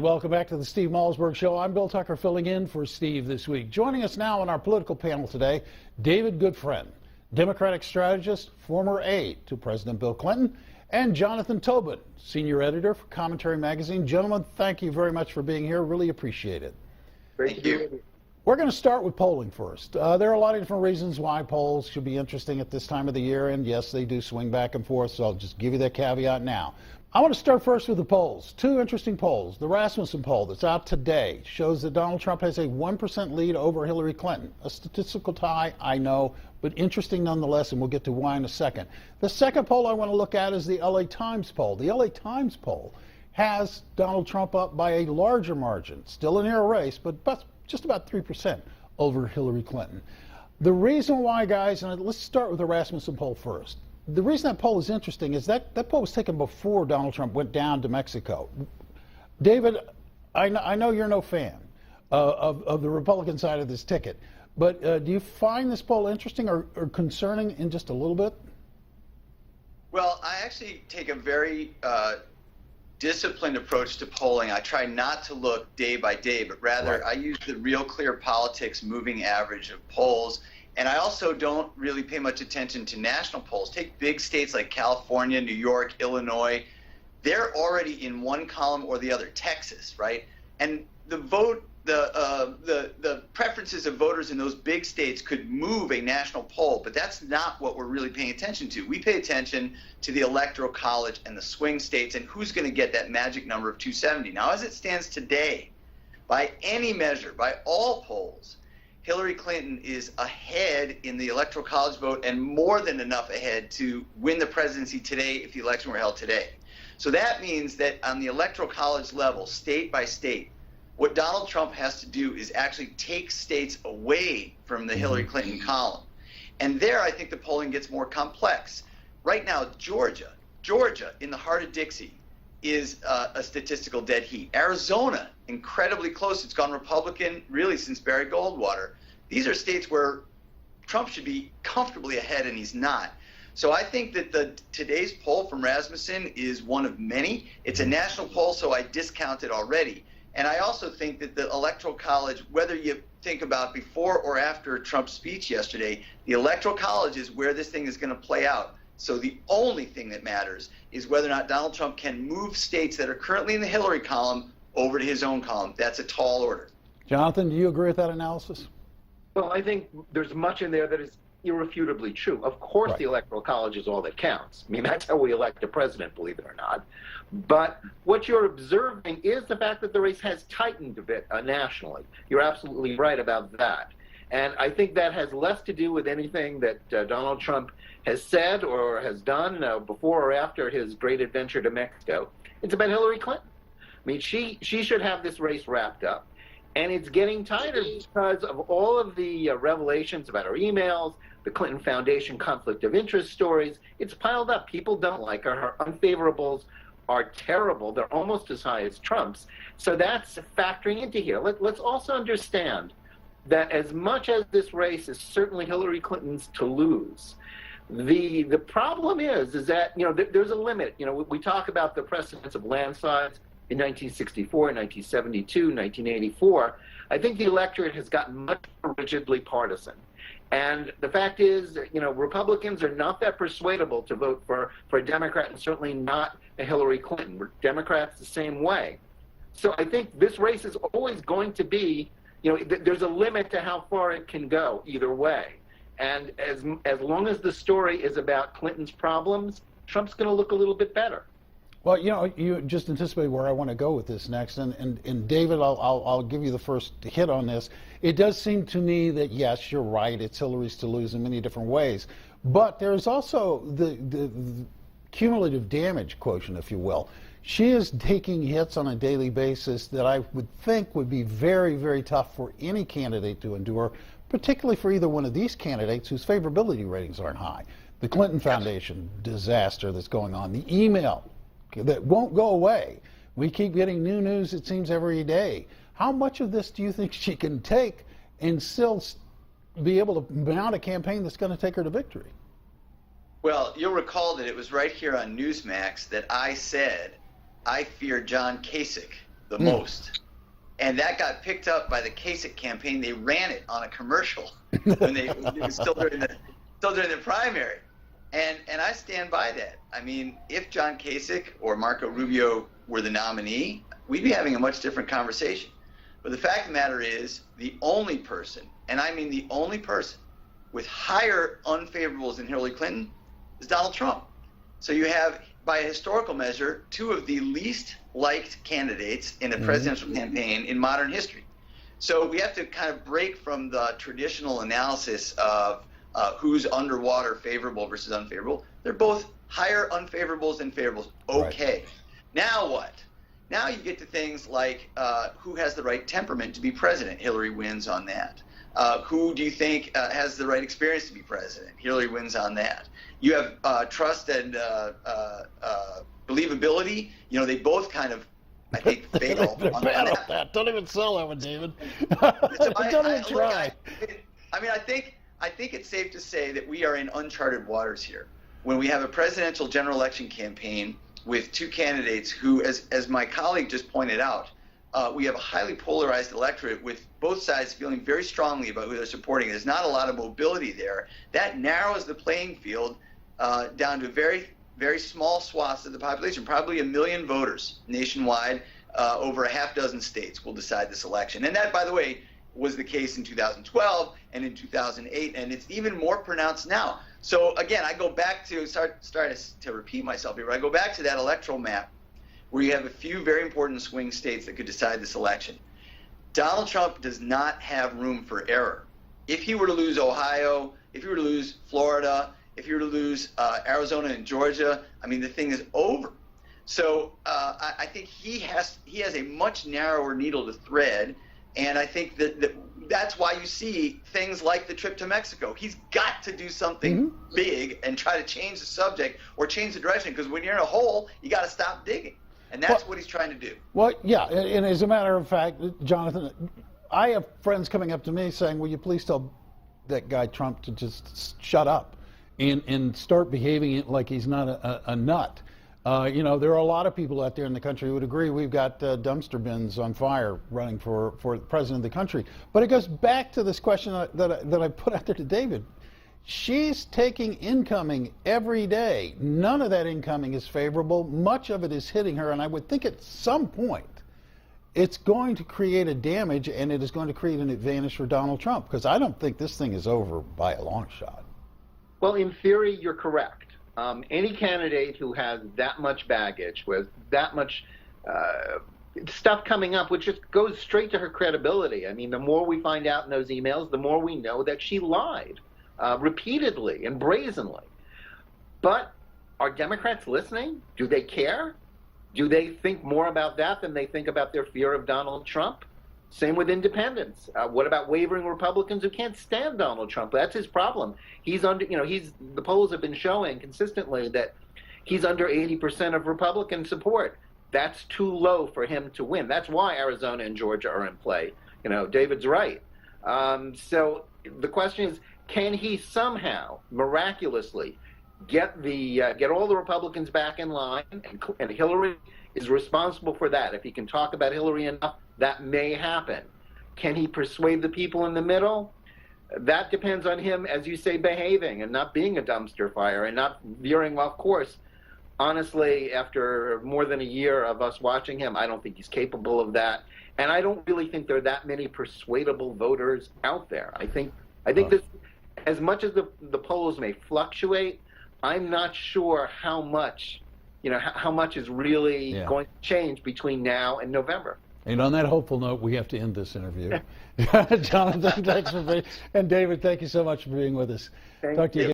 welcome back to the Steve Malzberg Show. I'm Bill Tucker filling in for Steve this week. Joining us now on our political panel today, David Goodfriend, Democratic strategist, former aide to President Bill Clinton, and Jonathan Tobin, senior editor for Commentary Magazine. Gentlemen, thank you very much for being here. Really appreciate it. Thank you. We're going to start with polling first. There are a lot of different reasons why polls should be interesting at this time of the year, and yes, they do swing back and forth, so I'll just give you that caveat now. I want to start first with the polls. Two interesting polls. The Rasmussen poll that's out today shows that Donald Trump has a 1% lead over Hillary Clinton. A statistical tie, I know, but interesting nonetheless, and we'll get to why in a second. The second poll I want to look at is the LA Times poll. The LA Times poll has Donald Trump up by a larger margin, still a near race, but just about 3% over Hillary Clinton. The reason why, guys, and let's start with the Rasmussen poll first. The reason that poll is interesting is that poll was taken before Donald Trump went down to Mexico. David, I know you're no fan of the Republican side of this ticket, but do you find this poll interesting or concerning in just a little bit? Well, I actually take a very disciplined approach to polling. I try not to look day by day, but rather I use the Real Clear Politics moving average of polls. And I also don't really pay much attention to national polls. Take big states like California, New York, Illinois. They're already in one column or the other. Texas, right? And the preferences of voters in those big states could move a national poll, but that's not what we're really paying attention to. We pay attention to the Electoral College and the swing states and who's going to get that magic number of 270. Now, as it stands today, by any measure, by all polls, Hillary Clinton is ahead in the Electoral College vote and more than enough ahead to win the presidency today if the election were held today. So that means that on the Electoral College level, state by state, what Donald Trump has to do is actually take states away from the Hillary Clinton column. And there I think the polling gets more complex. Right now, Georgia in the heart of Dixie is a statistical dead heat. Arizona, incredibly close. It's gone Republican really since Barry Goldwater. These are states where Trump should be comfortably ahead, and he's not. So I think that today's poll from Rasmussen is one of many. It's a national poll, so I discount it already. And I also think that the Electoral College, whether you think about before or after Trump's speech yesterday, the Electoral College is where this thing is going to play out. So the only thing that matters is whether or not Donald Trump can move states that are currently in the Hillary column over to his own column. That's a tall order. Jonathan, do you agree with that analysis? Well, I think there's much in there that is irrefutably true. Of course, the Electoral College is all that counts. I mean, that's how we elect a president, believe it or not. But what you're observing is the fact that the race has tightened a bit nationally. You're absolutely right about that. And I think that has less to do with anything that Donald Trump has said or has done before or after his great adventure to Mexico. It's about Hillary Clinton. I mean, she should have this race wrapped up. And it's getting tighter because of all of the revelations about her emails, the Clinton Foundation conflict of interest stories. It's piled up. People don't like her. Her unfavorables are terrible. They're almost as high as Trump's. So that's factoring into here. Let's also understand that as much as this race is certainly Hillary Clinton's to lose, the problem is that, there's a limit. We talk about the precedents of landslides in 1964, 1972, 1984. I think the electorate has gotten much more rigidly partisan. And the fact is, Republicans are not that persuadable to vote for a Democrat, and certainly not a Hillary Clinton. Democrats the same way. So I think this race is always going to be, there's a limit to how far it can go either way. And as long as the story is about Clinton's problems, Trump's going to look a little bit better. Well, you just anticipated where I want to go with this next, and David, I'll give you the first hit on this. It does seem to me that yes, you're right. It's Hillary's to lose in many different ways, but there's also the cumulative damage quotient, if you will. She is taking hits on a daily basis that I would think would be very, very tough for any candidate to endure, particularly for either one of these candidates whose favorability ratings aren't high. The Clinton Foundation disaster that's going on, the email that won't go away. We keep getting new news, it seems, every day. How much of this do you think she can take and still be able to mount a campaign that's going to take her to victory? Well, you'll recall that it was right here on Newsmax that I said I fear John Kasich the most. And that got picked up by the Kasich campaign. They ran it on a commercial when it was still during the primary. And I stand by that. I mean, if John Kasich or Marco Rubio were the nominee, we'd be having a much different conversation. But the fact of the matter is, the only person, and I mean the only person, with higher unfavorables than Hillary Clinton is Donald Trump. So you have, by a historical measure, two of the least liked candidates in a presidential campaign in modern history. So we have to kind of break from the traditional analysis of who's underwater, favorable versus unfavorable. They're both higher unfavorables than favorables. Okay. Right. Now what? Now you get to things like who has the right temperament to be president? Hillary wins on that. Who do you think has the right experience to be president? Hillary wins on that. You have trust and believability. You know, they both kind of, I think, fail on that. Don't even sell that one, David. So Don't even try. I think it's safe to say that we are in uncharted waters here when we have a presidential general election campaign with two candidates who, as my colleague just pointed out, we have a highly polarized electorate with both sides feeling very strongly about who they're supporting. There's not a lot of mobility there. That narrows the playing field down to very, very small swaths of the population. Probably 1 million voters nationwide, over a half dozen states will decide this election. And that, by the way, was the case in 2012 and in 2008, and it's even more pronounced now. So again, I go back to, start to repeat myself here, but I go back to that electoral map where you have a few very important swing states that could decide this election. Donald Trump does not have room for error. If he were to lose Ohio, if he were to lose Florida, if he were to lose Arizona and Georgia, I mean, the thing is over. So I think he has a much narrower needle to thread, and I think that's why you see things like the trip to Mexico. He's got to do something big and try to change the subject or change the direction, because when you're in a hole, you got to stop digging. And that's what he's trying to do. Well, yeah, and as a matter of fact, Jonathan, I have friends coming up to me saying, will you please tell that guy Trump to just shut up and start behaving like he's not a nut. You know, there are a lot of people out there in the country who would agree we've got dumpster bins on fire running for the president of the country. But it goes back to this question that I put out there to David. She's taking incoming every day. None of that incoming is favorable. Much of it is hitting her, and I would think at some point it's going to create a damage, and it is going to create an advantage for Donald Trump, because I don't think this thing is over by a long shot. Well, in theory, you're correct. Any candidate who has that much baggage, with that much stuff coming up, which just goes straight to her credibility. I mean, the more we find out in those emails, the more we know that she lied. Repeatedly and brazenly. But are Democrats listening? Do they care? Do they think more about that than they think about their fear of Donald Trump? Same with independents. What about wavering Republicans who can't stand Donald Trump? That's his problem. He's under, the polls have been showing consistently that he's under 80% of Republican support. That's too low for him to win. That's why Arizona and Georgia are in play. David's right. So the question is, can he somehow miraculously get all the Republicans back in line? And Hillary is responsible for that. If he can talk about Hillary enough, that may happen. Can he persuade the people in the middle? That depends on him, as you say, behaving and not being a dumpster fire and not veering off course. Honestly, after more than a year of us watching him, I don't think he's capable of that. And I don't really think there are that many persuadable voters out there. I think this, as much as the polls may fluctuate, I'm not sure how much is really going to change between now and November. And on that hopeful note, we have to end this interview. Jonathan, thanks for being, and David, thank you so much for being with us. Talk to you again.